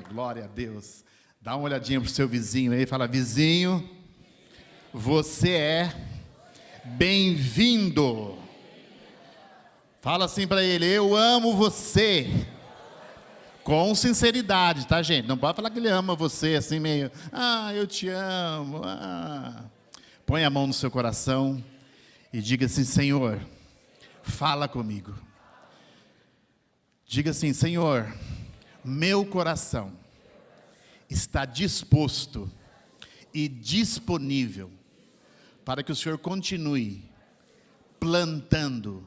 glória a Deus. Dá uma olhadinha para o seu vizinho aí e fala: vizinho, você é bem-vindo. Fala assim para ele: eu amo você. Com sinceridade, tá, gente? Não pode falar que ele ama você assim meio, eu te amo. Põe a mão no seu coração e diga assim: Senhor, fala comigo. Diga assim: Senhor, meu coração está disposto e disponível para que o Senhor continue plantando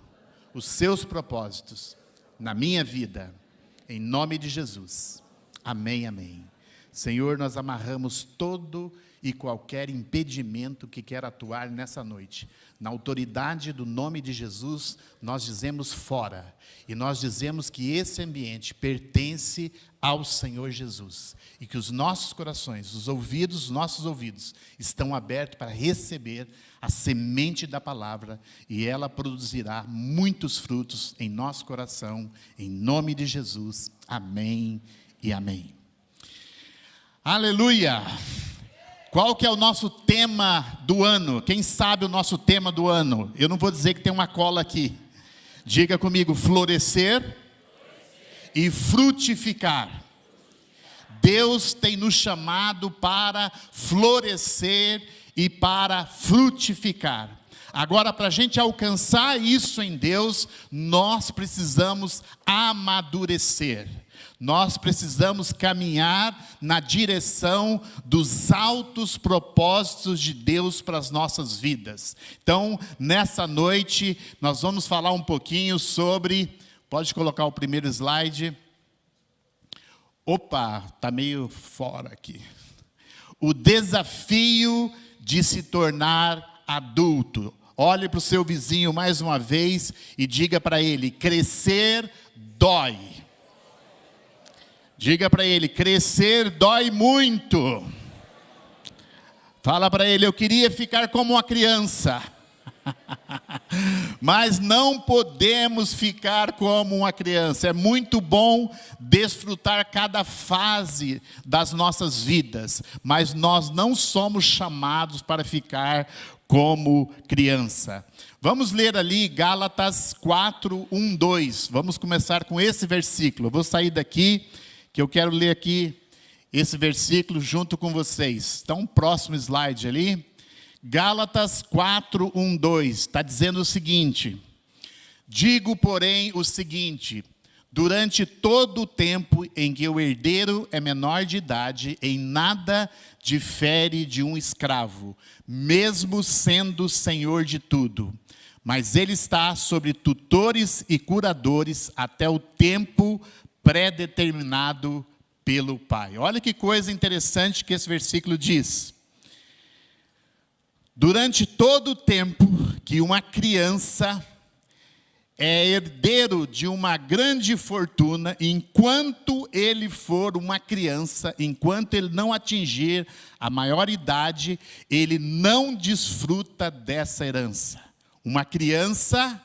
os seus propósitos na minha vida, em nome de Jesus. Amém, amém. Senhor, nós amarramos todo e qualquer impedimento que quer atuar nessa noite. Na autoridade do nome de Jesus, nós dizemos fora. E nós dizemos que esse ambiente pertence ao Senhor Jesus. E que os nossos corações, os nossos ouvidos, estão abertos para receber a semente da palavra. E ela produzirá muitos frutos em nosso coração. Em nome de Jesus. Amém e amém. Aleluia! Qual que é o nosso tema do ano? Quem sabe o nosso tema do ano? Eu não vou dizer que tem uma cola aqui. Diga comigo: florescer e frutificar. Deus tem nos chamado para florescer e para frutificar. Agora, para a gente alcançar isso em Deus, nós precisamos amadurecer. Nós precisamos caminhar na direção dos altos propósitos de Deus para as nossas vidas. Então, nessa noite, nós vamos falar um pouquinho sobre... Pode colocar o primeiro slide. Opa, está meio fora aqui. O desafio de se tornar adulto. Olhe para o seu vizinho mais uma vez e diga para ele: crescer dói. Diga para ele: crescer dói muito. Fala para ele: eu queria ficar como uma criança. Mas não podemos ficar como uma criança. É muito bom desfrutar cada fase das nossas vidas, mas nós não somos chamados para ficar como criança. Vamos ler ali Gálatas 4, 1, 2. Vamos começar com esse versículo. Eu vou sair daqui, que eu quero ler aqui esse versículo junto com vocês. Então, próximo slide ali. Gálatas 4, 1, 2. Está dizendo o seguinte: digo, porém, o seguinte: durante todo o tempo em que o herdeiro é menor de idade, em nada difere de um escravo, mesmo sendo senhor de tudo. Mas ele está sobre tutores e curadores até o tempo predeterminado pelo Pai. Olha que coisa interessante que esse versículo diz. Durante todo o tempo que uma criança é herdeiro de uma grande fortuna, enquanto ele for uma criança, enquanto ele não atingir a maioridade, ele não desfruta dessa herança. Uma criança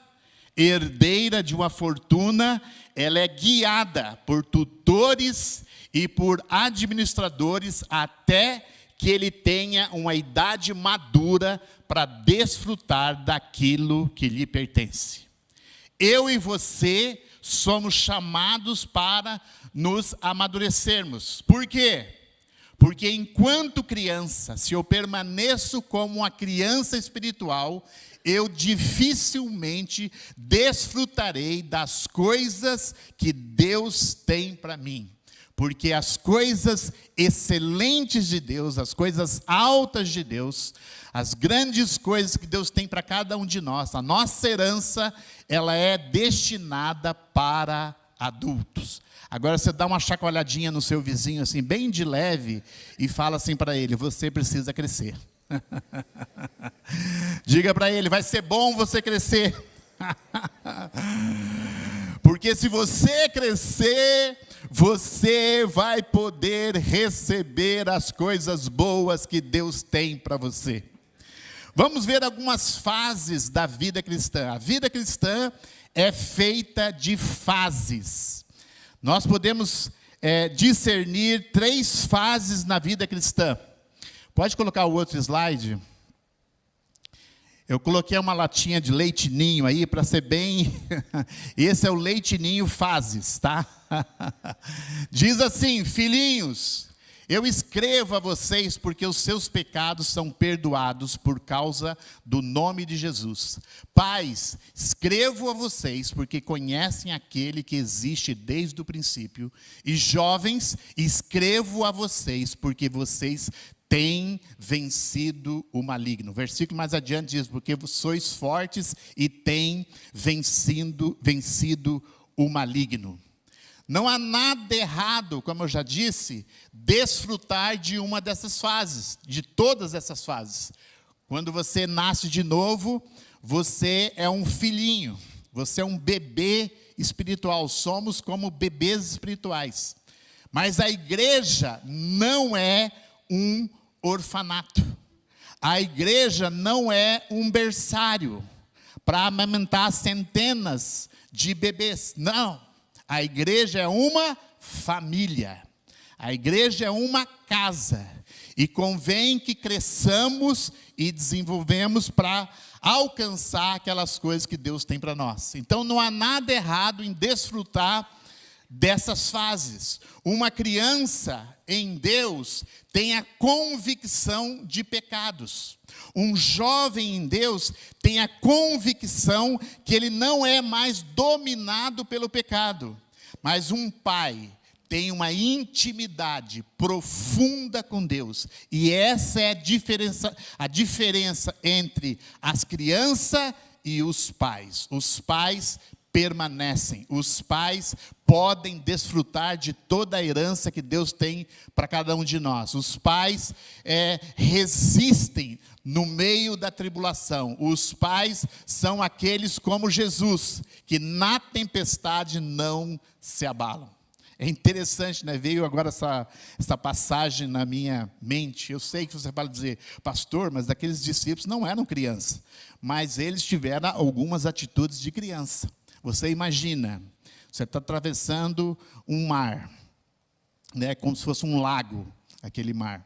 herdeira de uma fortuna, ela é guiada por tutores e por administradores até que ele tenha uma idade madura para desfrutar daquilo que lhe pertence. Eu e você somos chamados para nos amadurecermos. Por quê? Porque enquanto criança, se eu permaneço como uma criança espiritual, eu dificilmente desfrutarei das coisas que Deus tem para mim. Porque as coisas excelentes de Deus, as coisas altas de Deus, as grandes coisas que Deus tem para cada um de nós, a nossa herança, ela é destinada para adultos. Agora você dá uma chacoalhadinha no seu vizinho, assim, bem de leve, e fala assim para ele: você precisa crescer. Diga para ele: vai ser bom você crescer. Porque se você crescer, você vai poder receber as coisas boas que Deus tem para você. Vamos ver algumas fases da vida cristã. A vida cristã é feita de fases. Nós podemos discernir 3 fases na vida cristã. Pode colocar o outro slide? Eu coloquei uma latinha de leite ninho aí para ser bem... Esse é o leite ninho fases, tá? Diz assim: filhinhos, eu escrevo a vocês porque os seus pecados são perdoados por causa do nome de Jesus. Pais, escrevo a vocês porque conhecem aquele que existe desde o princípio. E jovens, escrevo a vocês porque vocês têm vencido o maligno. Versículo mais adiante diz: porque sois fortes e têm vencido o maligno. Não há nada errado, como eu já disse, desfrutar de uma dessas fases, de todas essas fases. Quando você nasce de novo, você é um filhinho, você é um bebê espiritual. Somos como bebês espirituais. Mas a igreja não é um orfanato. A igreja não é um berçário para amamentar centenas de bebês. Não. A igreja é uma família. A igreja é uma casa. E convém que cresçamos e desenvolvemos para alcançar aquelas coisas que Deus tem para nós. Então não há nada errado em desfrutar dessas fases. Uma criança em Deus tem a convicção de pecados. Um jovem em Deus tem a convicção que ele não é mais dominado pelo pecado. Mas um pai tem uma intimidade profunda com Deus. E essa é a diferença entre as crianças e os pais. Os pais permanecem. Os pais podem desfrutar de toda a herança que Deus tem para cada um de nós. Os pais resistem no meio da tribulação. Os pais são aqueles como Jesus, que na tempestade não se abalam. É interessante, né? Veio agora essa passagem na minha mente. Eu sei que você vai dizer: pastor, mas aqueles discípulos não eram crianças, mas eles tiveram algumas atitudes de criança. Você imagina, você está atravessando um mar, né, como se fosse um lago, aquele mar.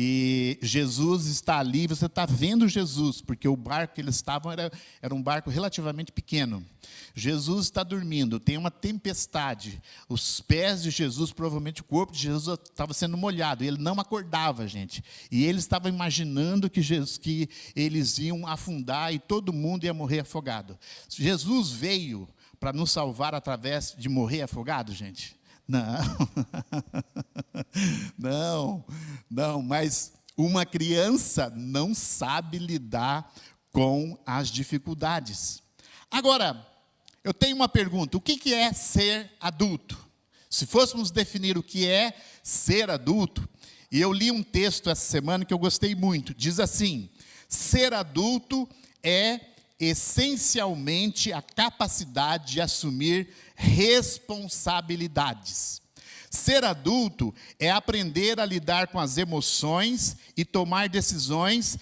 E Jesus está ali, você está vendo Jesus, porque o barco que eles estavam era um barco relativamente pequeno. Jesus está dormindo, tem uma tempestade. Os pés de Jesus, provavelmente o corpo de Jesus estava sendo molhado. Ele não acordava, gente. E ele estava imaginando que eles iam afundar e todo mundo ia morrer afogado. Jesus veio para nos salvar através de morrer afogado, gente? Não, mas uma criança não sabe lidar com as dificuldades. Agora, eu tenho uma pergunta: o que é ser adulto? Se fôssemos definir o que é ser adulto, e eu li um texto essa semana que eu gostei muito, diz assim: ser adulto é essencialmente a capacidade de assumir responsabilidades. Ser adulto é aprender a lidar com as emoções e tomar decisões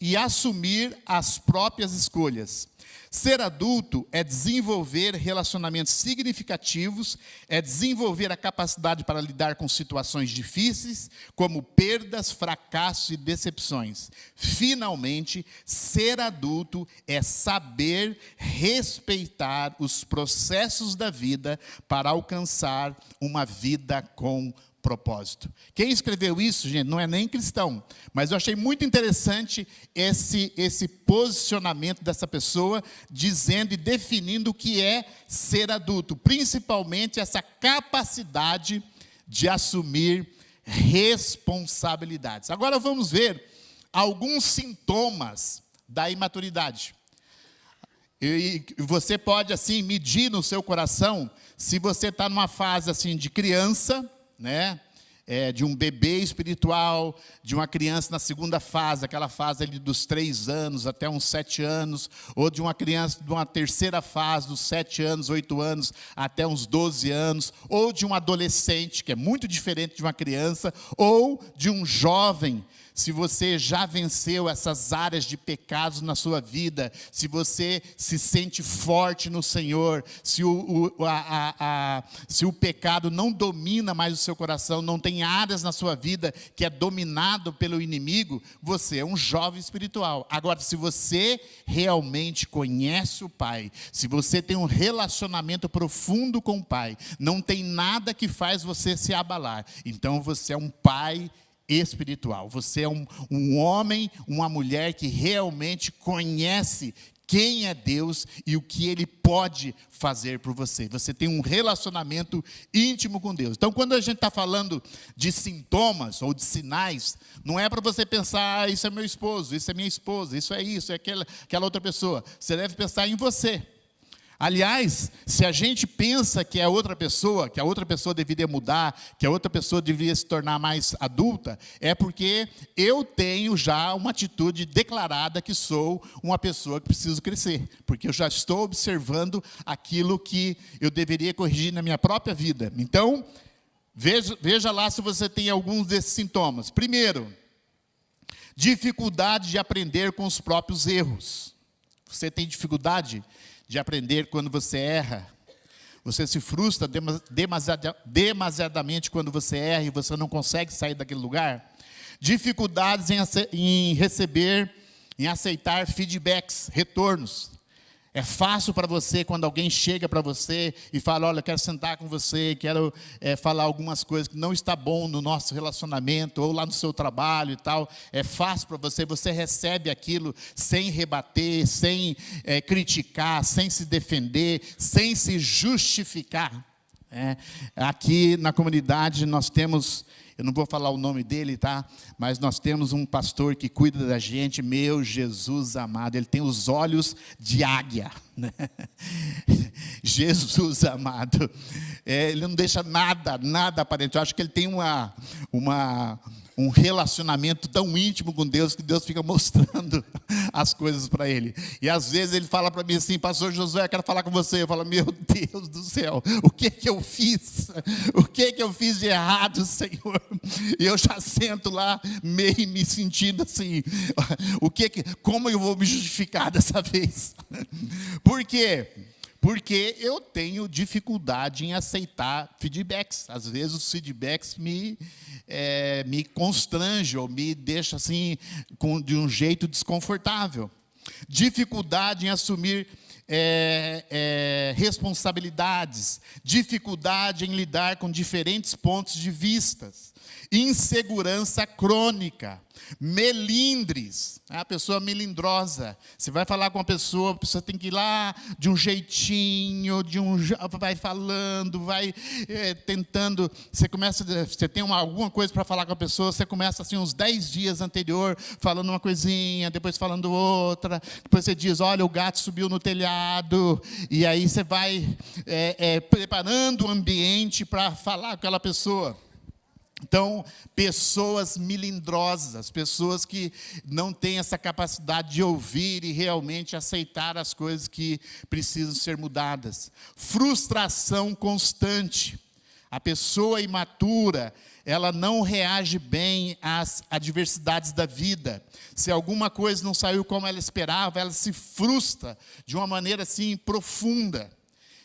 e assumir as próprias escolhas. Ser adulto é desenvolver relacionamentos significativos, é desenvolver a capacidade para lidar com situações difíceis, como perdas, fracassos e decepções. Finalmente, ser adulto é saber respeitar os processos da vida para alcançar uma vida com propósito. Quem escreveu isso, gente, não é nem cristão, mas eu achei muito interessante esse posicionamento dessa pessoa, dizendo e definindo o que é ser adulto, principalmente essa capacidade de assumir responsabilidades. Agora vamos ver alguns sintomas da imaturidade. E você pode, assim, medir no seu coração se você está numa fase, assim, de criança, né? de um bebê espiritual, de uma criança na segunda fase, aquela fase ali dos 3 anos até uns 7 anos, ou de uma criança de uma terceira fase, dos 7 anos, 8 anos, até uns 12 anos, ou de um adolescente, que é muito diferente de uma criança, ou de um jovem. Se você já venceu essas áreas de pecados na sua vida, se você se sente forte no Senhor, se o pecado não domina mais o seu coração, não tem áreas na sua vida que é dominado pelo inimigo, você é um jovem espiritual. Agora, se você realmente conhece o Pai, se você tem um relacionamento profundo com o Pai, não tem nada que faz você se abalar, então você é um pai espiritual. Você é um homem, uma mulher que realmente conhece quem é Deus e o que Ele pode fazer por você. Você tem um relacionamento íntimo com Deus. Então, quando a gente está falando de sintomas ou de sinais, não é para você pensar, isso é meu esposo, isso é minha esposa, isso, é aquela outra pessoa. Você deve pensar em você. Aliás, se a gente pensa que a outra pessoa deveria mudar, que a outra pessoa deveria se tornar mais adulta, é porque eu tenho já uma atitude declarada que sou uma pessoa que preciso crescer, porque eu já estou observando aquilo que eu deveria corrigir na minha própria vida. Então, veja lá se você tem alguns desses sintomas. Primeiro, dificuldade de aprender com os próprios erros. Você tem dificuldade de aprender quando você erra. Você se frustra demasiadamente quando você erra e você não consegue sair daquele lugar. Dificuldades em receber, em aceitar feedbacks, retornos. É fácil para você quando alguém chega para você e fala, olha, eu quero sentar com você, quero falar algumas coisas que não está bom no nosso relacionamento, ou lá no seu trabalho e tal. É fácil para você, você recebe aquilo sem rebater, sem criticar, sem se defender, sem se justificar. Aqui na comunidade nós temos, eu não vou falar o nome dele, tá? Mas nós temos um pastor que cuida da gente, meu Jesus amado, ele tem os olhos de águia, né? Jesus amado, ele não deixa nada aparente. Eu acho que ele tem um relacionamento tão íntimo com Deus, que Deus fica mostrando as coisas para ele. E às vezes ele fala para mim assim, pastor Josué, eu quero falar com você. Eu falo, meu Deus do céu, o que eu fiz? O que eu fiz de errado, Senhor? E eu já sento lá, meio me sentindo assim, como eu vou me justificar dessa vez? Por quê? Porque eu tenho dificuldade em aceitar feedbacks. Às vezes os feedbacks me constrangem ou me deixam assim, de um jeito desconfortável. Dificuldade em assumir responsabilidades. Dificuldade em lidar com diferentes pontos de vista. Insegurança crônica. Melindres, a pessoa melindrosa. Você vai falar com a pessoa tem que ir lá de um jeitinho, vai falando, vai tentando. Você tem alguma coisa para falar com a pessoa, você começa assim uns 10 dias anterior, falando uma coisinha, depois falando outra, depois você diz, olha, o gato subiu no telhado, e aí você vai preparando o ambiente para falar com aquela pessoa. Então, pessoas melindrosas, pessoas que não têm essa capacidade de ouvir e realmente aceitar as coisas que precisam ser mudadas. Frustração constante. A pessoa imatura, ela não reage bem às adversidades da vida. Se alguma coisa não saiu como ela esperava, ela se frustra de uma maneira assim profunda.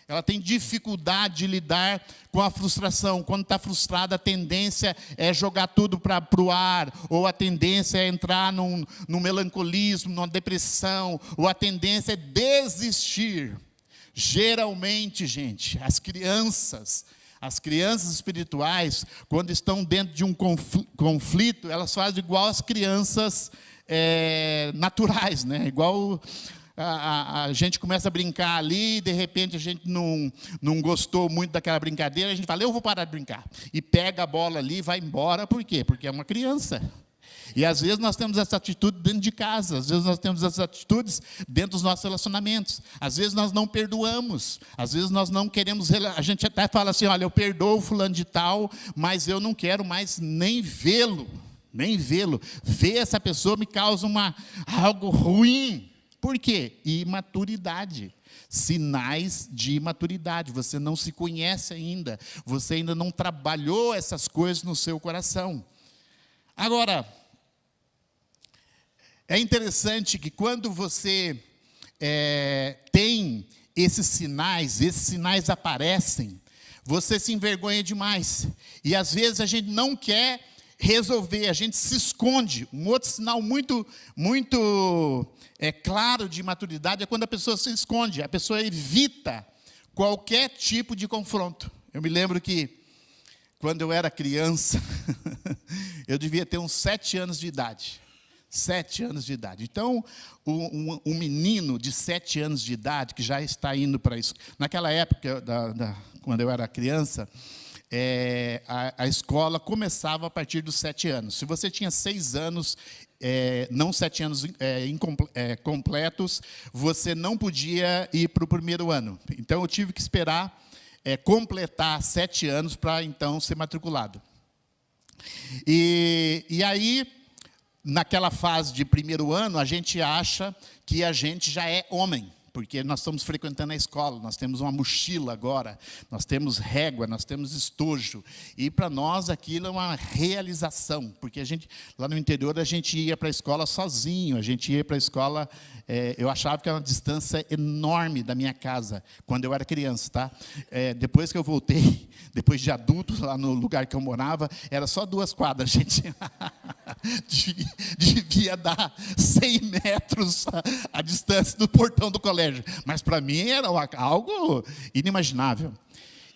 Ela tem dificuldade de lidar com a frustração. Quando está frustrada, a tendência é jogar tudo para o ar, ou a tendência é entrar num melancolismo, numa depressão, ou a tendência é desistir. Geralmente, gente, as crianças espirituais, quando estão dentro de um conflito, elas fazem igual as crianças naturais, né? Igual a gente começa a brincar ali, e de repente a gente não gostou muito daquela brincadeira, a gente fala, eu vou parar de brincar. E pega a bola ali e vai embora, por quê? Porque é uma criança. E às vezes nós temos essa atitude dentro de casa, às vezes nós temos essas atitudes dentro dos nossos relacionamentos. Às vezes nós não perdoamos, às vezes nós não queremos, a gente até fala assim, olha, eu perdoo fulano de tal, mas eu não quero mais nem vê-lo. Nem vê-lo. Ver essa pessoa me causa algo ruim. Por quê? Imaturidade. Sinais de imaturidade. Você não se conhece ainda. Você ainda não trabalhou essas coisas no seu coração. Agora, é interessante que quando você tem esses sinais aparecem, você se envergonha demais. E às vezes a gente não quer resolver, a gente se esconde. Um outro sinal muito claro de maturidade é quando a pessoa se esconde, a pessoa evita qualquer tipo de confronto. Eu me lembro que, quando eu era criança, eu devia ter uns 7 anos de idade. 7 anos de idade. Então, um menino de 7 anos de idade, que já está indo para isso. Naquela época, quando eu era criança, a escola começava a partir dos 7 anos. Se você tinha 6 anos, não 7 anos completos, você não podia ir para o primeiro ano. Então, eu tive que esperar completar 7 anos para, então, ser matriculado. E aí, naquela fase de primeiro ano, a gente acha que a gente já é homem, porque nós estamos frequentando a escola, nós temos uma mochila agora, nós temos régua, nós temos estojo, e para nós aquilo é uma realização, porque a gente, lá no interior, a gente ia para a escola sozinho, a gente ia para a escola, eu achava que era uma distância enorme da minha casa, quando eu era criança, tá? Depois que eu voltei, depois de adulto, lá no lugar que eu morava, era só 2 quadras, gente. Devia dar 100 metros a distância do portão do colégio. Mas para mim era algo inimaginável.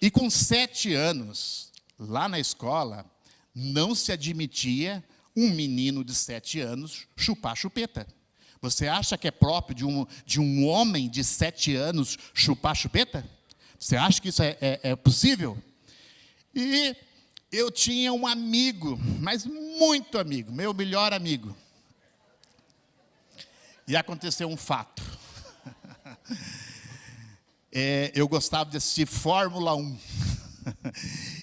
E com 7 anos, lá na escola, não se admitia um menino de 7 anos chupar chupeta. Você acha que é próprio de um homem de 7 anos chupar chupeta? Você acha que isso é possível? E eu tinha um amigo, mas muito amigo, meu melhor amigo. E aconteceu um fato. Eu gostava de assistir Fórmula 1.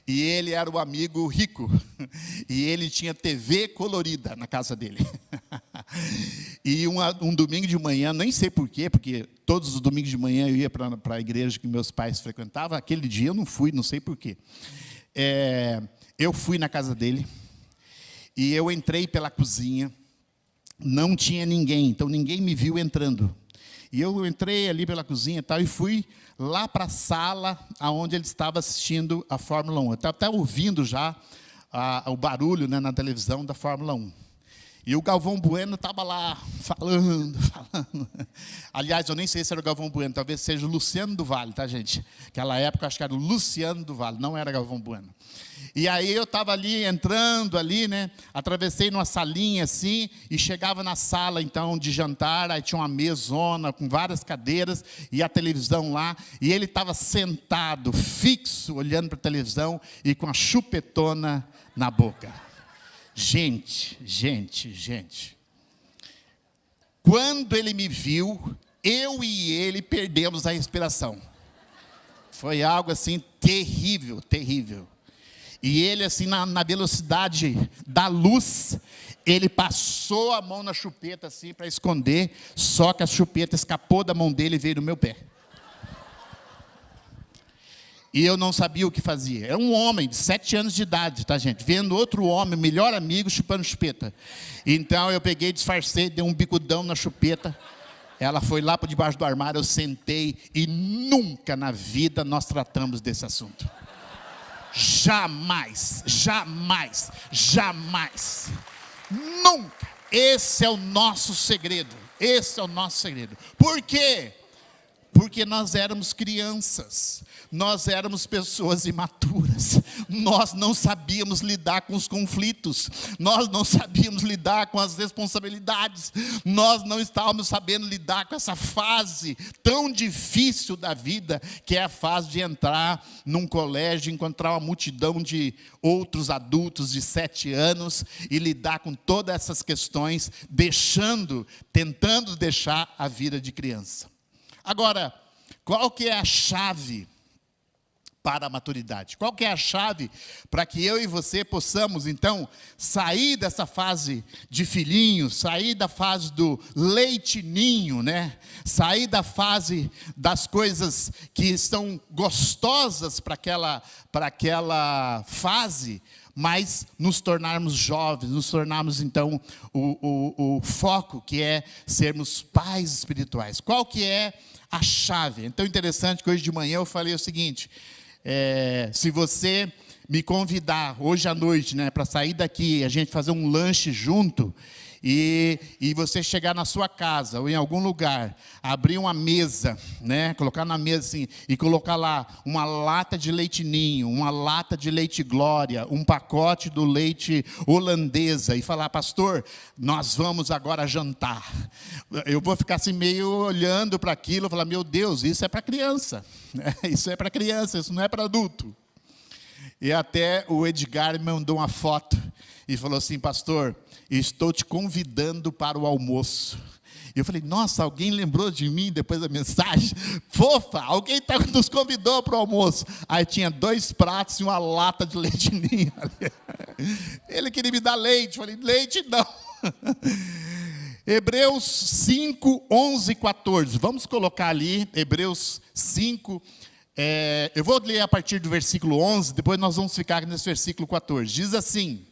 E ele era um amigo rico. E ele tinha TV colorida na casa dele. E um domingo de manhã, nem sei porquê, porque todos os domingos de manhã eu ia para a igreja que meus pais frequentavam. Aquele dia eu não fui, não sei porquê. Eu fui na casa dele. E eu entrei pela cozinha. Não tinha ninguém, então ninguém me viu entrando. E eu entrei ali pela cozinha e tal, e fui lá para a sala onde ele estava assistindo a Fórmula 1. Eu estava até ouvindo já o barulho, né, na televisão da Fórmula 1. E o Galvão Bueno estava lá, falando. Aliás, eu nem sei se era o Galvão Bueno, talvez seja o Luciano do Vale, tá, gente? Naquela época, eu acho que era o Luciano do Vale, não era Galvão Bueno. E aí eu estava ali, entrando ali, né? Atravessei numa salinha assim, e chegava na sala, então, de jantar, aí tinha uma mesona com várias cadeiras, e a televisão lá, e ele estava sentado, fixo, olhando para a televisão, e com a chupetona na boca. Gente. Quando ele me viu, eu e ele perdemos a respiração. Foi algo assim terrível, terrível. E ele assim, na velocidade da luz, ele passou a mão na chupeta assim para esconder, só que a chupeta escapou da mão dele e veio no meu pé. E eu não sabia o que fazia. Era um homem de 7 anos de idade, tá, gente? Vendo outro homem, melhor amigo, chupando chupeta. Então eu peguei, disfarcei, dei um bicudão na chupeta. Ela foi lá para debaixo do armário, eu sentei e nunca na vida nós tratamos desse assunto. Jamais. Nunca. Esse é o nosso segredo. Por quê? Porque nós éramos crianças. nós éramos pessoas imaturas, nós não sabíamos lidar com os conflitos, nós não sabíamos lidar com as responsabilidades, nós não estávamos sabendo lidar com essa fase tão difícil da vida, que é a fase de entrar num colégio, encontrar uma multidão de outros adultos de 7 anos e lidar com todas essas questões, tentando deixar a vida de criança. Agora, qual que é a chave para a maturidade? Qual que é a chave para que eu e você possamos, então, sair dessa fase de filhinho, sair da fase do leitinho, né? Sair da fase das coisas que são gostosas para aquela fase, mas nos tornarmos jovens, nos tornarmos, então, o foco, que é sermos pais espirituais. Qual que é a chave? Então, interessante que hoje de manhã eu falei o seguinte: se você me convidar hoje à noite, né, para sair daqui, a gente fazer um lanche junto, e você chegar na sua casa ou em algum lugar, abrir uma mesa, né, colocar na mesa assim, e colocar lá uma lata de leite ninho, uma lata de leite glória, um pacote do leite holandesa, e falar: pastor, nós vamos agora jantar. Eu vou ficar assim meio olhando para aquilo, falar: meu Deus, isso é para criança, né? Isso é para criança, isso não é para adulto. E até o Edgar me mandou uma foto e falou assim: pastor, estou te convidando para o almoço. E eu falei: nossa, alguém lembrou de mim depois da mensagem? Fofa, alguém nos convidou para o almoço. Aí tinha 2 pratos e uma lata de leite ninho. Ele queria me dar leite. Eu falei: leite não. Hebreus 5, 11 e 14. Vamos colocar ali, Hebreus 5. Eu vou ler a partir do versículo 11, depois nós vamos ficar nesse versículo 14. Diz assim: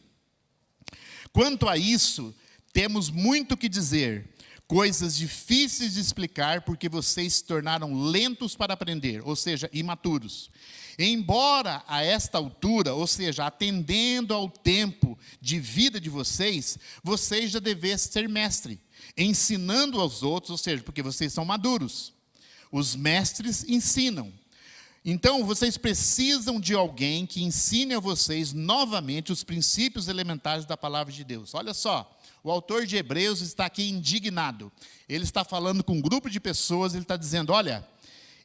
quanto a isso, temos muito que dizer, coisas difíceis de explicar, porque vocês se tornaram lentos para aprender, ou seja, imaturos. Embora a esta altura, ou seja, atendendo ao tempo de vida de vocês, vocês já devessem ser mestre, ensinando aos outros, ou seja, porque vocês são maduros. Os mestres ensinam. Então, vocês precisam de alguém que ensine a vocês novamente os princípios elementares da palavra de Deus. Olha só, o autor de Hebreus está aqui indignado. Ele está falando com um grupo de pessoas, ele está dizendo: olha,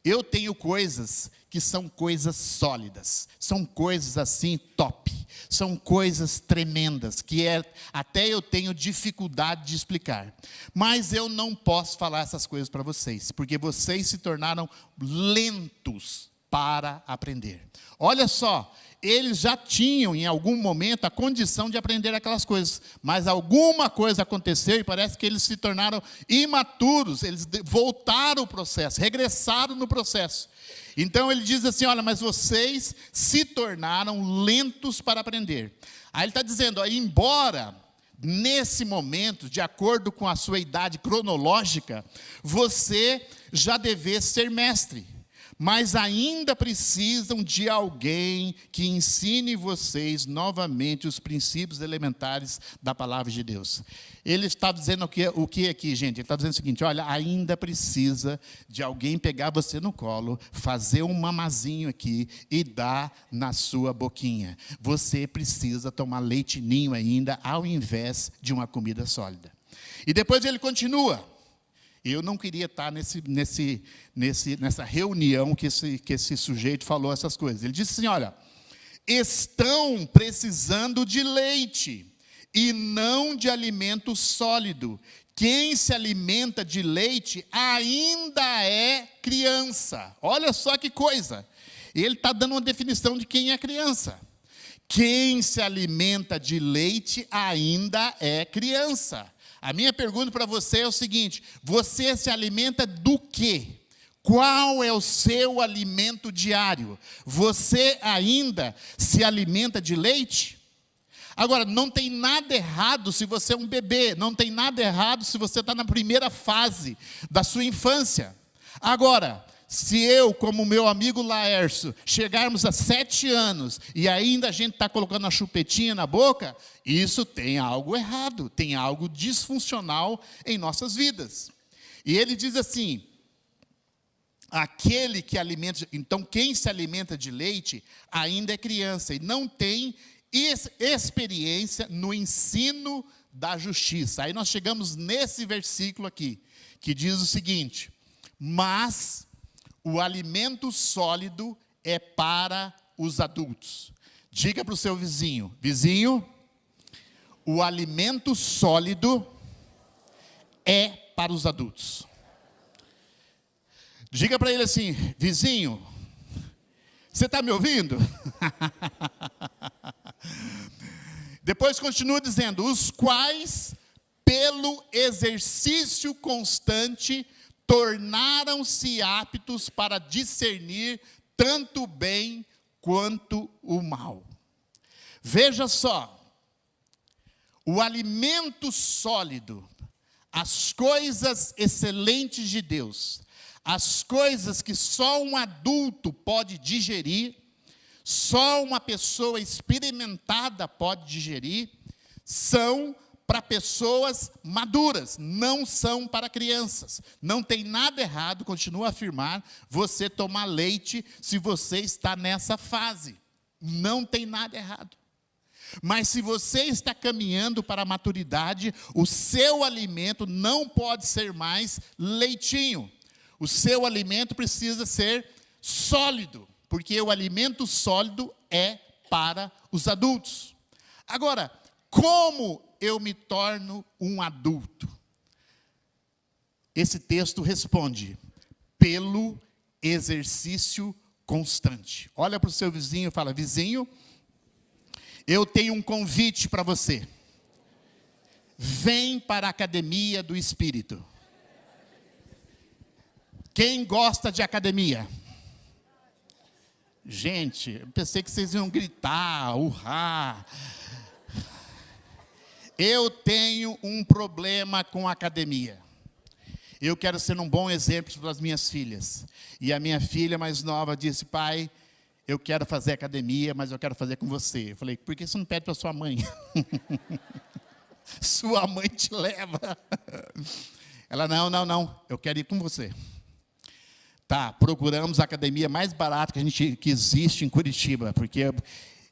eu tenho coisas que são coisas sólidas, são coisas assim top, são coisas tremendas, que até eu tenho dificuldade de explicar. Mas eu não posso falar essas coisas para vocês, porque vocês se tornaram lentos para aprender. Olha só, eles já tinham em algum momento a condição de aprender aquelas coisas, mas alguma coisa aconteceu e parece que eles se tornaram imaturos, eles voltaram o processo, regressaram no processo. Então ele diz assim: olha, mas vocês se tornaram lentos para aprender. Aí ele está dizendo: ó, embora nesse momento, de acordo com a sua idade cronológica, você já devesse ser mestre, mas ainda precisam de alguém que ensine vocês novamente os princípios elementares da palavra de Deus. Ele está dizendo o que aqui, gente? Ele está dizendo o seguinte: olha, ainda precisa de alguém pegar você no colo, fazer um mamazinho aqui e dar na sua boquinha. Você precisa tomar leite ninho ainda, ao invés de uma comida sólida. E depois ele continua. Eu não queria estar nessa reunião que esse sujeito falou essas coisas. Ele disse assim: olha, estão precisando de leite e não de alimento sólido. Quem se alimenta de leite ainda é criança. Olha só que coisa. Ele está dando uma definição de quem é criança. Quem se alimenta de leite ainda é criança. A minha pergunta para você é o seguinte: você se alimenta do quê? Qual é o seu alimento diário? Você ainda se alimenta de leite? Agora, não tem nada errado se você é um bebê, não tem nada errado se você está na primeira fase da sua infância. Agora, se eu, como meu amigo Laércio, chegarmos a 7 anos e ainda a gente está colocando a chupetinha na boca, isso tem algo errado, tem algo disfuncional em nossas vidas. E ele diz assim: aquele que alimenta... Então, quem se alimenta de leite ainda é criança e não tem experiência no ensino da justiça. Aí nós chegamos nesse versículo aqui, que diz o seguinte: mas o alimento sólido é para os adultos. Diga para o seu vizinho: vizinho, o alimento sólido é para os adultos. Diga para ele assim: vizinho, você está me ouvindo? Depois continua dizendo: os quais, pelo exercício constante, tornaram-se aptos para discernir tanto o bem quanto o mal. Veja só, o alimento sólido, as coisas excelentes de Deus, as coisas que só um adulto pode digerir, só uma pessoa experimentada pode digerir, são para pessoas maduras, não são para crianças. Não tem nada errado, continuo a afirmar, você tomar leite se você está nessa fase. Não tem nada errado. Mas se você está caminhando para a maturidade, o seu alimento não pode ser mais leitinho. O seu alimento precisa ser sólido, porque o alimento sólido é para os adultos. Agora, como eu me torno um adulto? Esse texto responde: pelo exercício constante. Olha para o seu vizinho e fala: vizinho, eu tenho um convite para você. Vem para a academia do Espírito. Quem gosta de academia? Gente, eu pensei que vocês iam gritar, urrar. Eu tenho um problema com academia. Eu quero ser um bom exemplo para as minhas filhas. E a minha filha mais nova disse: pai, eu quero fazer academia, mas eu quero fazer com você. Eu falei: por que você não pede para sua mãe? Sua mãe te leva. Ela: não, eu quero ir com você. Tá, procuramos a academia mais barata que existe em Curitiba, porque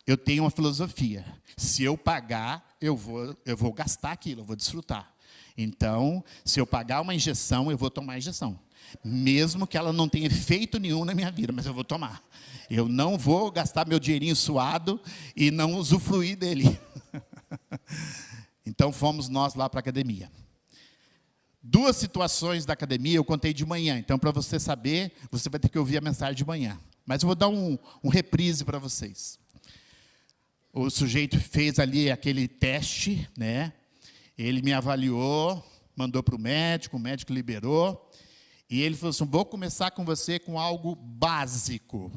eu tenho uma filosofia: se eu pagar, eu vou gastar aquilo, eu vou desfrutar. Então, se eu pagar uma injeção, eu vou tomar a injeção. Mesmo que ela não tenha efeito nenhum na minha vida, mas eu vou tomar. Eu não vou gastar meu dinheirinho suado e não usufruir dele. Então, fomos nós lá para a academia. 2 situações da academia eu contei de manhã. Então, para você saber, você vai ter que ouvir a mensagem de manhã. Mas eu vou dar um reprise para vocês. O sujeito fez ali aquele teste, né? Ele me avaliou, mandou para o médico liberou. E ele falou assim: vou começar com você com algo básico.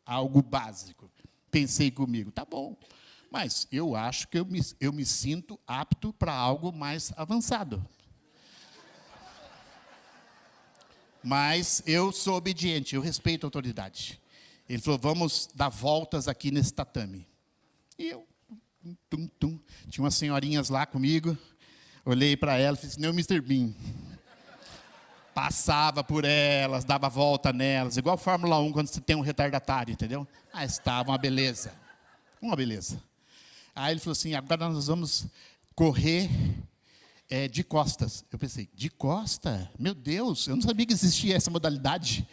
Algo básico. Pensei comigo: tá bom, mas eu acho que eu me sinto apto para algo mais avançado. Mas eu sou obediente, eu respeito a autoridade. Ele falou: vamos dar voltas aqui nesse tatame. E eu, tinha umas senhorinhas lá comigo, olhei para elas e falei assim: nem o Mr. Bean. Passava por elas, dava volta nelas, igual Fórmula 1, quando você tem um retardatário, entendeu? Ah, estava uma beleza. Uma beleza. Aí ele falou assim: agora nós vamos correr de costas. Eu pensei: de costa? Meu Deus, eu não sabia que existia essa modalidade.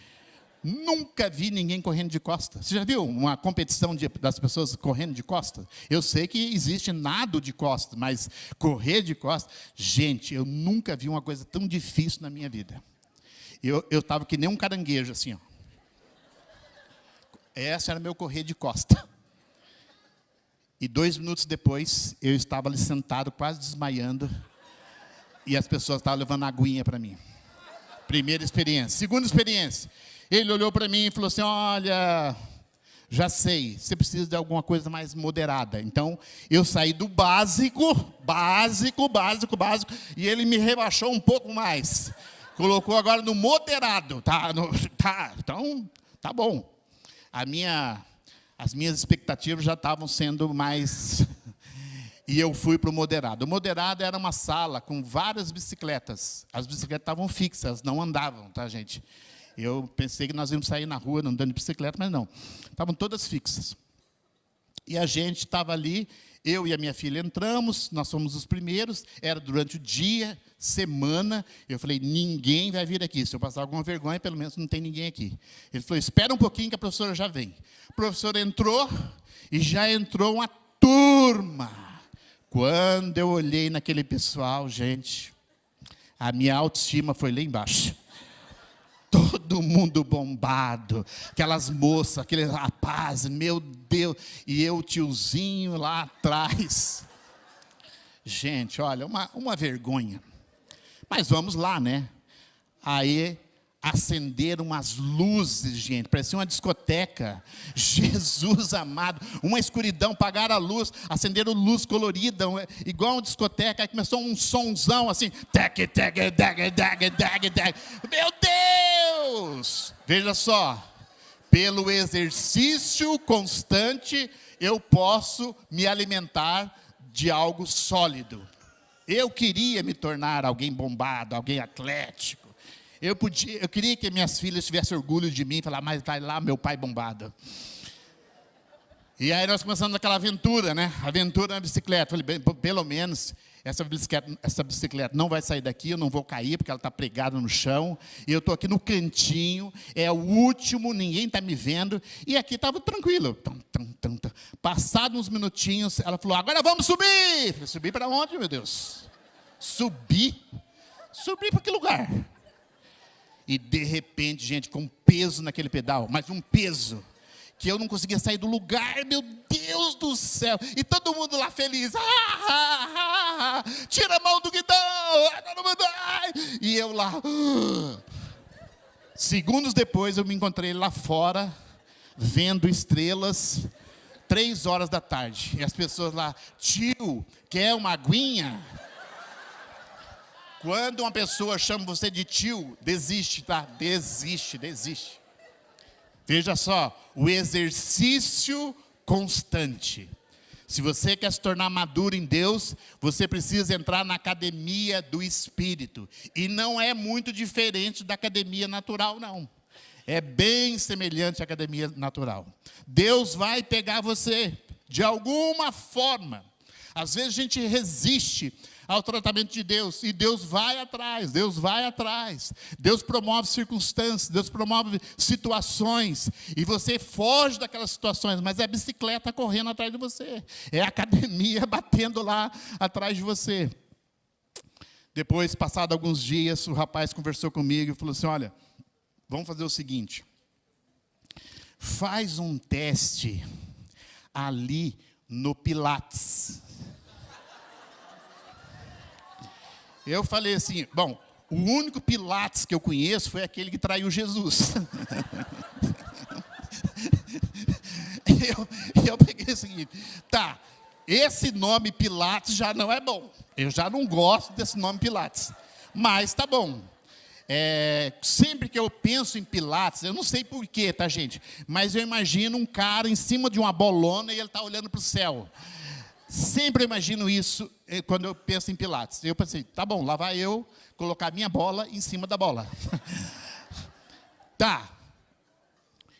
Nunca vi ninguém correndo de costas. Você já viu uma competição das pessoas correndo de costas? Eu sei que existe nado de costas, mas correr de costas... Gente, eu nunca vi uma coisa tão difícil na minha vida. Eu estava que nem um caranguejo, assim, ó. Esse era meu correr de costa. E 2 minutos depois, eu estava ali sentado, quase desmaiando, e as pessoas estavam levando aguinha para mim. Primeira experiência. Segunda experiência. Ele olhou para mim e falou assim: olha, já sei, você precisa de alguma coisa mais moderada. Então, eu saí do básico, e ele me rebaixou um pouco mais. Colocou agora no moderado. Então, tá bom. As minhas expectativas já estavam sendo mais... E eu fui para o moderado. O moderado era uma sala com várias bicicletas. As bicicletas estavam fixas, não andavam, tá, gente? Eu pensei que nós íamos sair na rua andando de bicicleta, mas não. Estavam todas fixas. E a gente estava ali, eu e a minha filha entramos, nós fomos os primeiros, era durante o dia, semana. Eu falei, ninguém vai vir aqui. Se eu passar alguma vergonha, pelo menos não tem ninguém aqui. Ele falou, espera um pouquinho que a professora já vem. O professor entrou e já entrou uma turma. Quando eu olhei naquele pessoal, gente, a minha autoestima foi lá embaixo. Todo mundo bombado, aquelas moças, aquele rapaz, meu Deus, e eu, tiozinho, lá atrás. Gente, olha, uma vergonha. Mas vamos lá, né? Aí acenderam umas luzes, gente, parecia uma discoteca. Jesus amado, uma escuridão, apagaram a luz, acenderam luz colorida, igual uma discoteca. Aí começou um sonzão assim, tec, tec, tec, tec, tec, tec. Meu Deus! Veja só, pelo exercício constante, eu posso me alimentar de algo sólido. Eu queria me tornar alguém bombado, alguém atlético. Eu queria que minhas filhas tivessem orgulho de mim e falar, mas vai lá meu pai bombado. E aí nós começamos aquela aventura, né? Aventura na bicicleta. Falei, pelo menos essa bicicleta não vai sair daqui, eu não vou cair, porque ela está pregada no chão. E eu estou aqui no cantinho, é o último, ninguém está me vendo. E aqui estava tranquilo. Passados uns minutinhos, ela falou, agora vamos subir. Falei, subir para onde, meu Deus? Subir? Subir para que lugar? E de repente, gente, com um peso naquele pedal, mas um peso, que eu não conseguia sair do lugar, meu Deus do céu. E todo mundo lá feliz, tira a mão do guidão, e eu lá. Segundos depois, eu me encontrei lá fora, vendo estrelas, 3 horas da tarde. E as pessoas lá, tio, quer uma aguinha? Quando uma pessoa chama você de tio, desiste, tá? Desiste. Veja só, o exercício constante. Se você quer se tornar maduro em Deus, você precisa entrar na academia do Espírito. E não é muito diferente da academia natural, não. É bem semelhante à academia natural. Deus vai pegar você de alguma forma. Às vezes a gente resiste ao tratamento de Deus, e Deus vai atrás. Deus promove circunstâncias, Deus promove situações, e você foge daquelas situações, mas é a bicicleta correndo atrás de você, é a academia batendo lá atrás de você. Depois, passado alguns dias, o rapaz conversou comigo e falou assim, olha, vamos fazer o seguinte, faz um teste ali no Pilates. Eu falei assim, bom, o único Pilates que eu conheço foi aquele que traiu Jesus. eu peguei o seguinte, tá, esse nome Pilates já não é bom. Eu já não gosto desse nome Pilates. Mas tá bom. Sempre que eu penso em Pilates, eu não sei porquê, tá, gente? Mas eu imagino um cara em cima de uma bolona e ele está olhando para o céu. Sempre imagino isso quando eu penso em Pilates. Eu pensei, tá bom, lá vai eu colocar minha bola em cima da bola. Tá.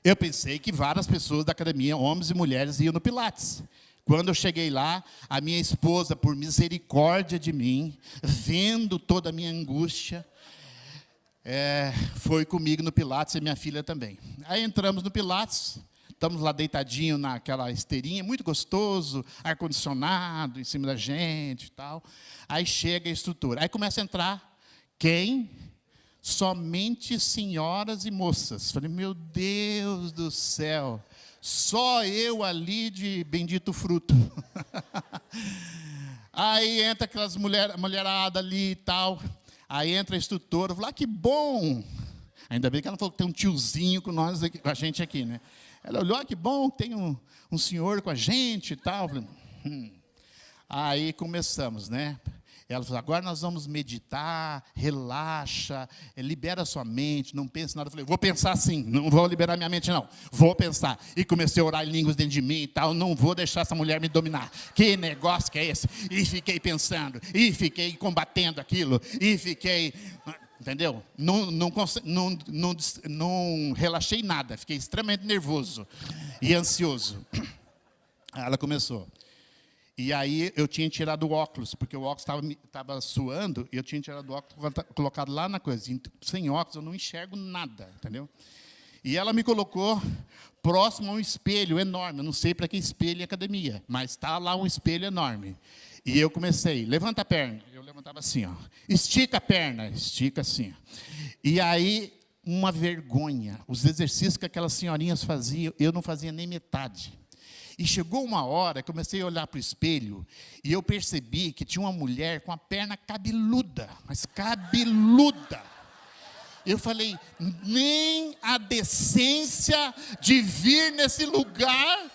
Eu pensei que várias pessoas da academia, homens e mulheres, iam no Pilates. Quando eu cheguei lá, a minha esposa, por misericórdia de mim, vendo toda a minha angústia, foi comigo no Pilates e minha filha também. Aí entramos no Pilates. Estamos lá deitadinho naquela esteirinha, muito gostoso, ar-condicionado em cima da gente e tal. Aí chega a estrutura. Aí começa a entrar quem? Somente senhoras e moças. Falei, meu Deus do céu, só eu ali de bendito fruto. Aí entra aquelas mulheradas ali e tal. Aí entra a instrutora, eu falo, que bom. Ainda bem que ela falou que tem um tiozinho com a gente aqui, né? Ela olhou, que bom, tem um senhor com a gente e tal. Aí começamos, né? Ela falou, agora nós vamos meditar, relaxa, libera a sua mente, não pense nada. Eu falei, vou pensar sim, não vou liberar minha mente não, vou pensar. E comecei a orar em línguas dentro de mim e tal, não vou deixar essa mulher me dominar. Que negócio que é esse? E fiquei pensando, e fiquei combatendo aquilo, e fiquei... entendeu? Não relaxei nada, fiquei extremamente nervoso e ansioso. Aí ela começou. E aí eu tinha tirado o óculos, porque o óculos estava suando, e eu tinha tirado o óculos, colocado lá na coisa. Sem óculos eu não enxergo nada, entendeu? E ela me colocou próximo a um espelho enorme. Eu não sei para que espelho em academia, mas está lá um espelho enorme. E eu comecei, levanta a perna. Eu levantava assim, ó. Estica a perna, estica assim. E aí, uma vergonha. Os exercícios que aquelas senhorinhas faziam, eu não fazia nem metade. E chegou uma hora, comecei a olhar para o espelho, e eu percebi que tinha uma mulher com a perna cabeluda, mas cabeluda. Eu falei, nem a decência de vir nesse lugar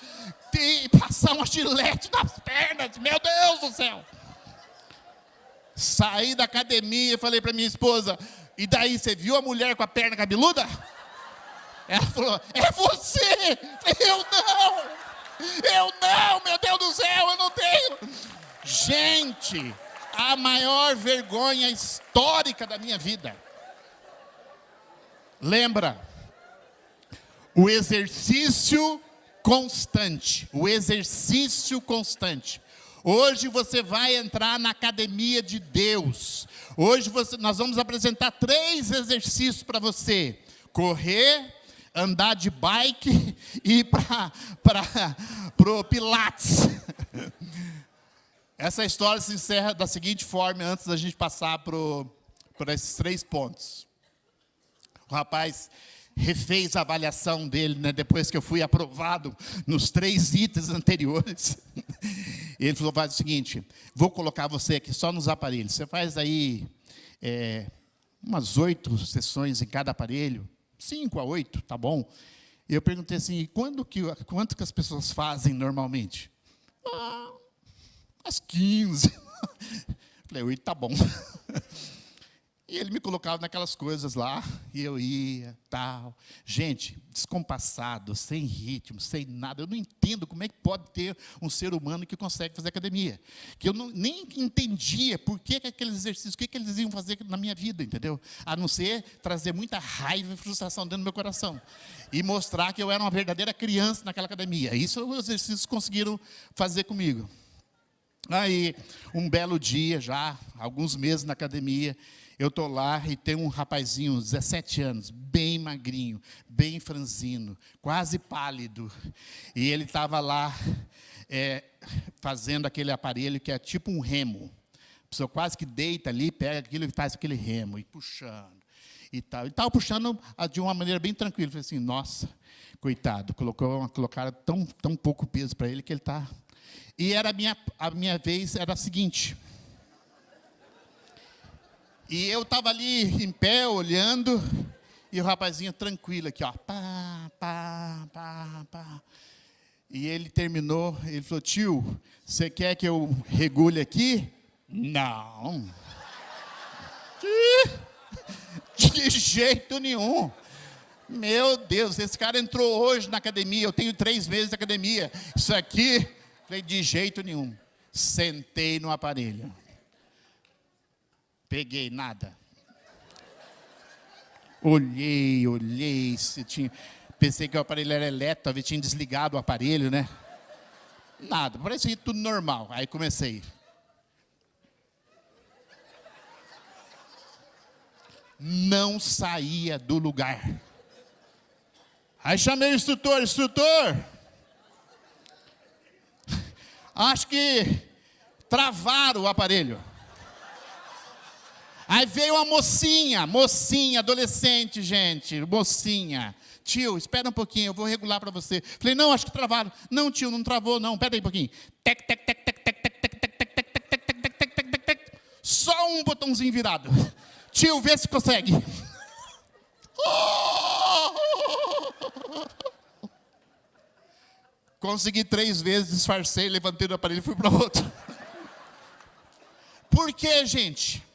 e passar uma gilete nas pernas, meu Deus do céu. Saí da academia e falei para minha esposa, e daí, você viu a mulher com a perna cabeluda? Ela falou, é você! Eu não, meu Deus do céu, eu não tenho. Gente, a maior vergonha histórica da minha vida. Lembra? O exercício constante. O exercício constante. Hoje você vai entrar na academia de Deus. Hoje nós vamos apresentar 3 exercícios para você. Correr, andar de bike e ir para o Pilates. Essa história se encerra da seguinte forma, antes da gente passar por esses 3 pontos. O rapaz refez a avaliação dele, né, depois que eu fui aprovado nos 3 itens anteriores. Ele falou, faz o seguinte, vou colocar você aqui só nos aparelhos. Você faz aí umas 8 sessões em cada aparelho. 5 a 8, tá bom? E eu perguntei assim, quanto que as pessoas fazem normalmente? Às 15. Falei, 8 tá bom. E ele me colocava naquelas coisas lá, e eu ia, tal. Gente, descompassado, sem ritmo, sem nada. Eu não entendo como é que pode ter um ser humano que consegue fazer academia. Que eu nem entendia por que aqueles exercícios, o que eles iam fazer na minha vida, entendeu? A não ser trazer muita raiva e frustração dentro do meu coração. E mostrar que eu era uma verdadeira criança naquela academia. Isso os exercícios conseguiram fazer comigo. Aí, um belo dia já, alguns meses na academia, eu estou lá e tem um rapazinho, 17 anos, bem magrinho, bem franzino, quase pálido. E ele estava lá fazendo aquele aparelho que é tipo um remo. A pessoa quase que deita ali, pega aquilo e faz aquele remo, e puxando. E tal. E estava puxando de uma maneira bem tranquila. Eu falei assim, nossa, coitado, colocaram tão pouco peso para ele que ele está... E a minha vez era a seguinte... E eu estava ali em pé, olhando, e o rapazinho tranquilo aqui, ó. Pá, pá, pá, pá. E ele terminou, ele falou, tio, você quer que eu regule aqui? Não. De jeito nenhum. Meu Deus, esse cara entrou hoje na academia, eu tenho 3 meses de academia. Isso aqui, falei, de jeito nenhum. Sentei no aparelho. Peguei, nada. Olhei, pensei que o aparelho era elétrico, talvez tinha desligado o aparelho, né? Nada, parecia tudo normal. Aí comecei. Não saía do lugar. Aí chamei o instrutor, acho que travaram o aparelho. Aí veio uma mocinha, adolescente, gente, mocinha. Tio, espera um pouquinho, eu vou regular para você. Falei, não, acho que travaram. Não, tio, não travou, não, espera aí um pouquinho. Tec, tec, tec, tec, tec, tec, tec, tec, tec, tec, tec, tec, tec, tec, tec, tec. Só um botãozinho virado. Tio, vê se consegue. Consegui 3 vezes, disfarcei, levantei do aparelho e fui para outro. Por quê, gente?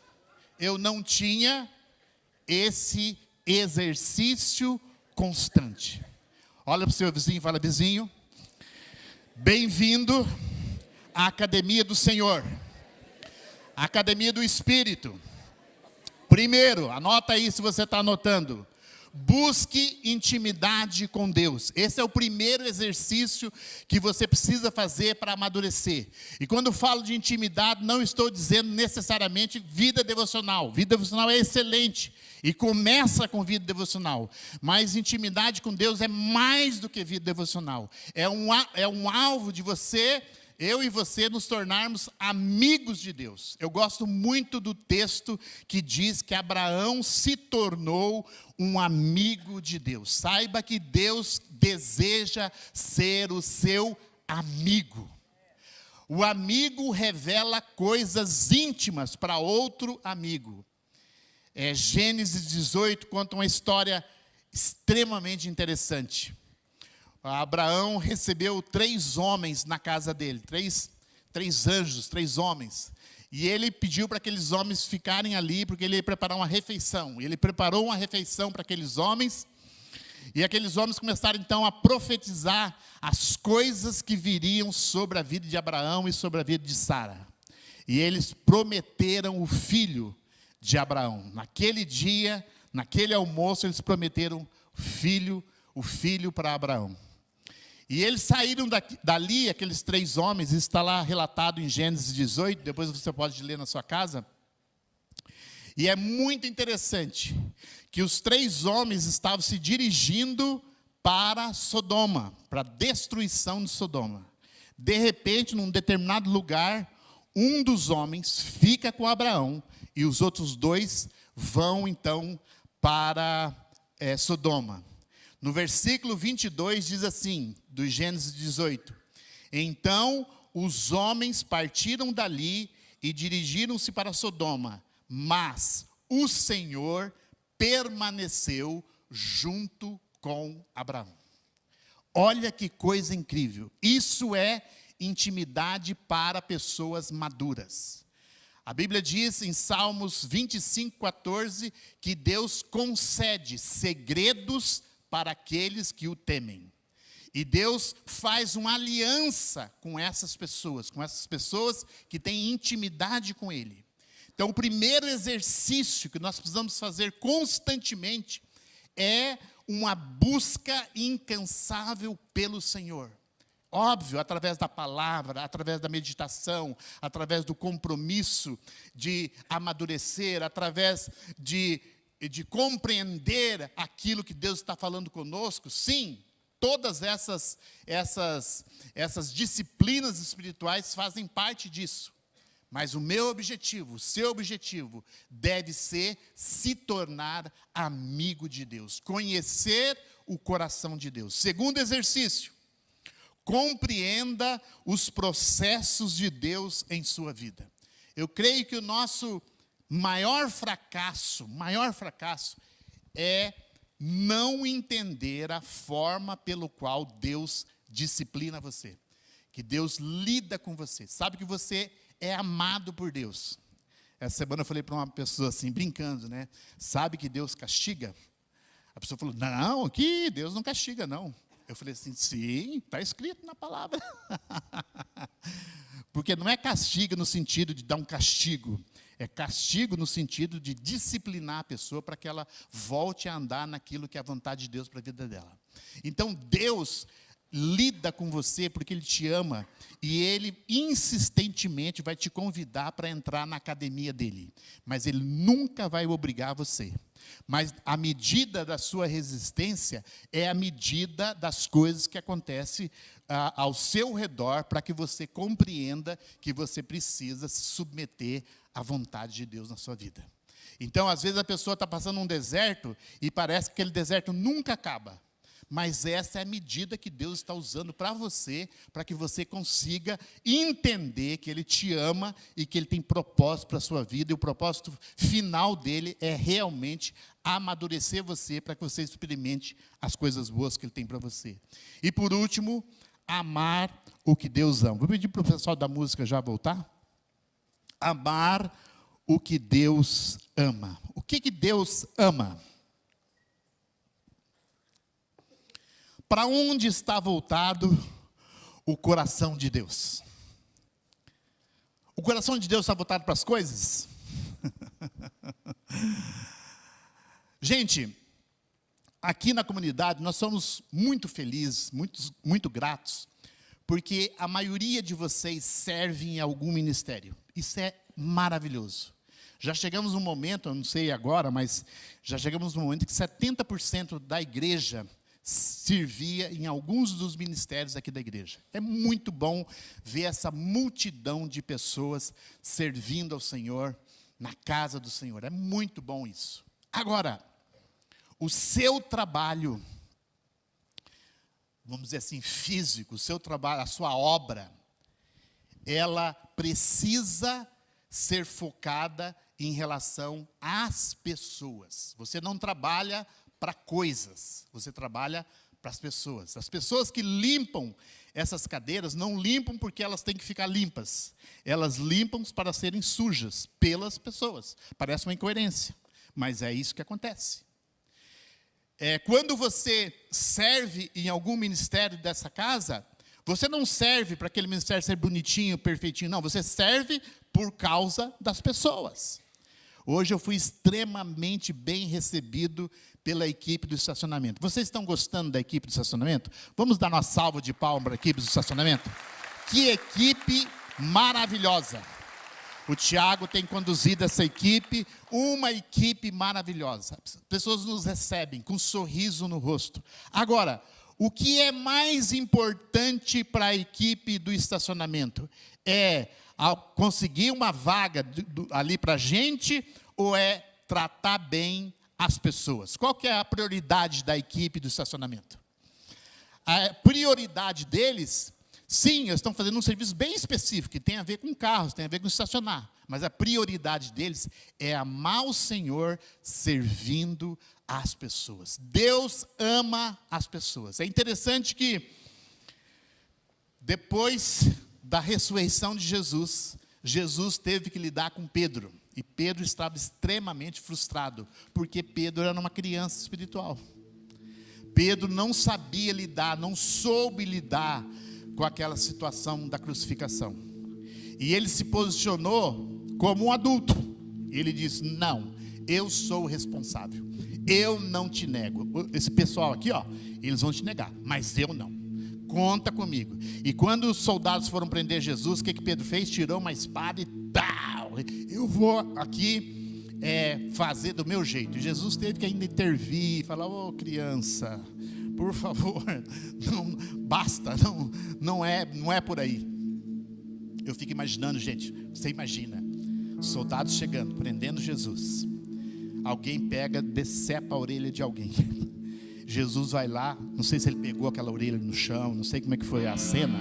Eu não tinha esse exercício constante. Olha para o seu vizinho e fala, vizinho, bem-vindo à academia do Senhor, a academia do Espírito, Primeiro, anota aí se você está anotando. Busque intimidade com Deus. Esse é o primeiro exercício que você precisa fazer para amadurecer. E quando eu falo de intimidade, não estou dizendo necessariamente vida devocional. Vida devocional é excelente e começa com vida devocional. Mas intimidade com Deus é mais do que vida devocional. É um alvo de você, eu e você, nos tornarmos amigos de Deus. Eu gosto muito do texto que diz que Abraão se tornou um amigo de Deus. Saiba que Deus deseja ser o seu amigo. O amigo revela coisas íntimas para outro amigo. Gênesis 18 conta uma história extremamente interessante. Abraão recebeu 3 homens na casa dele, três anjos, 3 homens. E ele pediu para aqueles homens ficarem ali, porque ele ia preparar uma refeição. Ele preparou uma refeição para aqueles homens, e aqueles homens começaram então a profetizar as coisas que viriam sobre a vida de Abraão e sobre a vida de Sara. E eles prometeram o filho de Abraão. Naquele dia, naquele almoço, eles prometeram o filho para Abraão. E eles saíram dali, aqueles 3 homens, isso está lá relatado em Gênesis 18, depois você pode ler na sua casa. E é muito interessante que os 3 homens estavam se dirigindo para Sodoma, para a destruição de Sodoma. De repente, num determinado lugar, um dos homens fica com Abraão e os outros 2 vão então para Sodoma. No versículo 22 diz assim, do Gênesis 18: Então os homens partiram dali e dirigiram-se para Sodoma, mas o Senhor permaneceu junto com Abraão. Olha que coisa incrível. Isso é intimidade para pessoas maduras. A Bíblia diz em Salmos 25:14 que Deus concede segredos para aqueles que o temem. E Deus faz uma aliança com essas pessoas que têm intimidade com Ele. Então, o primeiro exercício que nós precisamos fazer constantemente é uma busca incansável pelo Senhor. Óbvio, através da palavra, através da meditação, através do compromisso de amadurecer, através de compreender aquilo que Deus está falando conosco. Sim, todas essas disciplinas espirituais fazem parte disso. Mas o meu objetivo, o seu objetivo, deve ser se tornar amigo de Deus, conhecer o coração de Deus. Segundo exercício, compreenda os processos de Deus em sua vida. Eu creio que o nosso maior fracasso é não entender a forma pelo qual Deus disciplina você, que Deus lida com você. Sabe que você é amado por Deus. Essa semana eu falei para uma pessoa assim, brincando, né? Sabe que Deus castiga? A pessoa falou, não, aqui Deus não castiga, não. Eu falei assim, sim, está escrito na palavra. Porque não é castiga no sentido de dar um castigo. É castigo no sentido de disciplinar a pessoa para que ela volte a andar naquilo que é a vontade de Deus para a vida dela. Então, Deus lida com você porque Ele te ama e Ele insistentemente vai te convidar para entrar na academia dEle. Mas Ele nunca vai obrigar você. Mas a medida da sua resistência é a medida das coisas que acontecem ao seu redor para que você compreenda que você precisa se submeter à vontade de Deus na sua vida. Então, às vezes a pessoa está passando um deserto e parece que aquele deserto nunca acaba. Mas essa é a medida que Deus está usando para você, para que você consiga entender que Ele te ama e que Ele tem propósito para a sua vida. E o propósito final dEle é realmente amadurecer você para que você experimente as coisas boas que Ele tem para você. E por último, amar o que Deus ama. Vou pedir para o pessoal da música já voltar. Amar o que Deus ama. O que Deus ama? Para onde está voltado o coração de Deus? O coração de Deus está voltado para as coisas? Gente, aqui na comunidade nós somos muito felizes, muito gratos, porque a maioria de vocês serve em algum ministério. Isso é maravilhoso. Já chegamos num momento, eu não sei agora, mas já chegamos num momento que 70% da igreja servia em alguns dos ministérios aqui da igreja. É muito bom ver essa multidão de pessoas servindo ao Senhor, na casa do Senhor. É muito bom isso. Agora, o seu trabalho, vamos dizer assim, físico, o seu trabalho, a sua obra, ela precisa ser focada em relação às pessoas. Você não trabalha para coisas, você trabalha para as pessoas. As pessoas que limpam essas cadeiras não limpam porque elas têm que ficar limpas. Elas limpam para serem sujas pelas pessoas. Parece uma incoerência, mas é isso que acontece. Quando você serve em algum ministério dessa casa, você não serve para aquele ministério ser bonitinho, perfeitinho, não. Você serve por causa das pessoas. Hoje eu fui extremamente bem recebido pela equipe do estacionamento. Vocês estão gostando da equipe do estacionamento? Vamos dar uma salva de palmas para a equipe do estacionamento? Que equipe maravilhosa! O Tiago tem conduzido essa equipe, uma equipe maravilhosa. Pessoas nos recebem com um sorriso no rosto. Agora, o que é mais importante para a equipe do estacionamento? É conseguir uma vaga ali para a gente ou é tratar bem as pessoas? Qual que é a prioridade da equipe do estacionamento? A prioridade deles, sim, eles estão fazendo um serviço bem específico, que tem a ver com carros, tem a ver com estacionar. Mas a prioridade deles é amar o Senhor servindo as pessoas. Deus ama as pessoas. É interessante que, depois da ressurreição de Jesus, Jesus teve que lidar com Pedro. E Pedro estava extremamente frustrado, porque Pedro era uma criança espiritual. Pedro não sabia lidar, não soube lidar com aquela situação da crucificação. E ele se posicionou como um adulto. Ele disse: não, eu sou o responsável. Eu não te nego. Esse pessoal aqui, ó, eles vão te negar, mas eu não. Conta comigo. E quando os soldados foram prender Jesus, o que Pedro fez? Tirou uma espada e tal. Eu vou aqui fazer do meu jeito. E Jesus teve que ainda intervir e falar: ô criança, por favor, não basta, não é por aí. Eu fico imaginando, gente, você imagina, soldados chegando, prendendo Jesus. Alguém pega, decepa a orelha de alguém. Jesus vai lá, não sei se ele pegou aquela orelha no chão, não sei como é que foi a cena,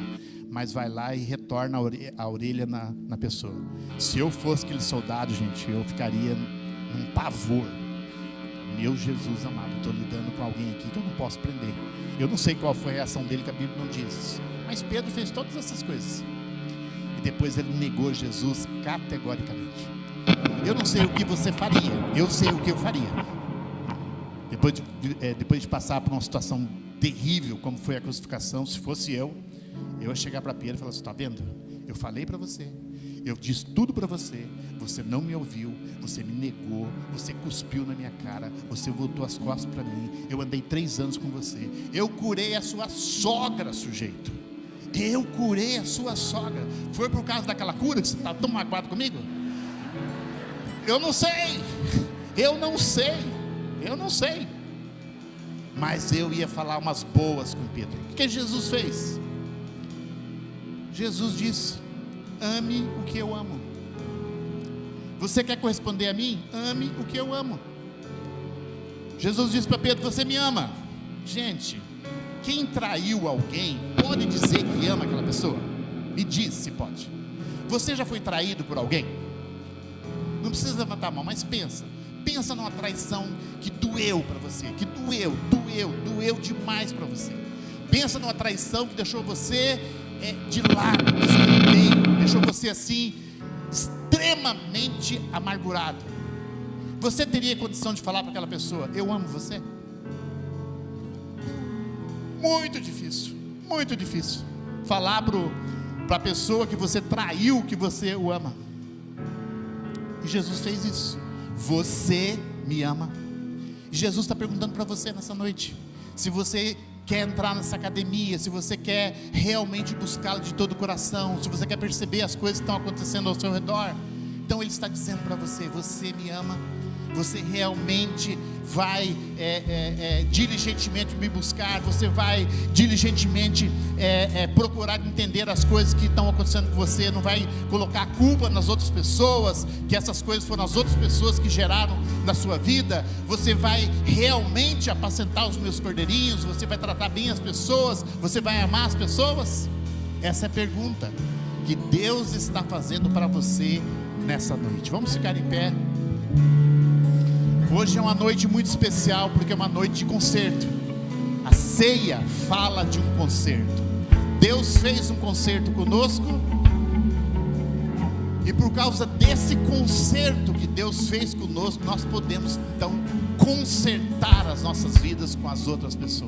mas vai lá e retorna a orelha na pessoa. Se eu fosse aquele soldado, gente, eu ficaria num pavor. Meu Jesus amado, eu estou lidando com alguém aqui que eu não posso prender. Eu não sei qual foi a reação dele, que a Bíblia não diz. Mas Pedro fez todas essas coisas. E depois ele negou Jesus categoricamente. Eu não sei o que você faria, eu sei o que eu faria. Depois de passar por uma situação terrível, como foi a crucificação, se fosse eu ia chegar para Pedro e falar assim: está vendo? Eu falei para você, eu disse tudo para você, você não me ouviu, você me negou, você cuspiu na minha cara, você voltou as costas para mim, eu andei 3 anos com você, eu curei a sua sogra, sujeito. Eu curei a sua sogra. Foi por causa daquela cura que você está tão magoado comigo? Eu não sei. Mas eu ia falar umas boas com Pedro. O que Jesus fez? Jesus disse: ame o que eu amo. Você quer corresponder a mim? Ame o que eu amo. Jesus disse para Pedro: você me ama. Gente, quem traiu alguém pode dizer que ama aquela pessoa? Me diz se pode. Você já foi traído por alguém? Não precisa levantar a mão, mas pensa numa traição que doeu para você, que doeu demais para você. Pensa numa traição que deixou você de lado, deixou você assim extremamente amargurado. Você teria condição de falar para aquela pessoa: eu amo você? Muito difícil falar para a pessoa que você traiu que você o ama. E Jesus fez isso. você me ama? Jesus está perguntando para você nessa noite, se você quer entrar nessa academia, se você quer realmente buscá-lo de todo o coração, se você quer perceber as coisas que estão acontecendo ao seu redor, então Ele está dizendo para você, você me ama? Você realmente vai diligentemente me buscar? Você vai diligentemente procurar entender as coisas que estão acontecendo com você? Não vai colocar a culpa nas outras pessoas, que essas coisas foram as outras pessoas que geraram na sua vida? Você vai realmente apacentar os meus cordeirinhos? Você vai tratar bem as pessoas? Você vai amar as pessoas? Essa é a pergunta que Deus está fazendo para você nessa noite. Vamos ficar em pé. Hoje é uma noite muito especial, porque é uma noite de concerto. A ceia fala de um concerto. Deus fez um concerto conosco, e por causa desse concerto que Deus fez conosco, nós podemos então consertar as nossas vidas com as outras pessoas.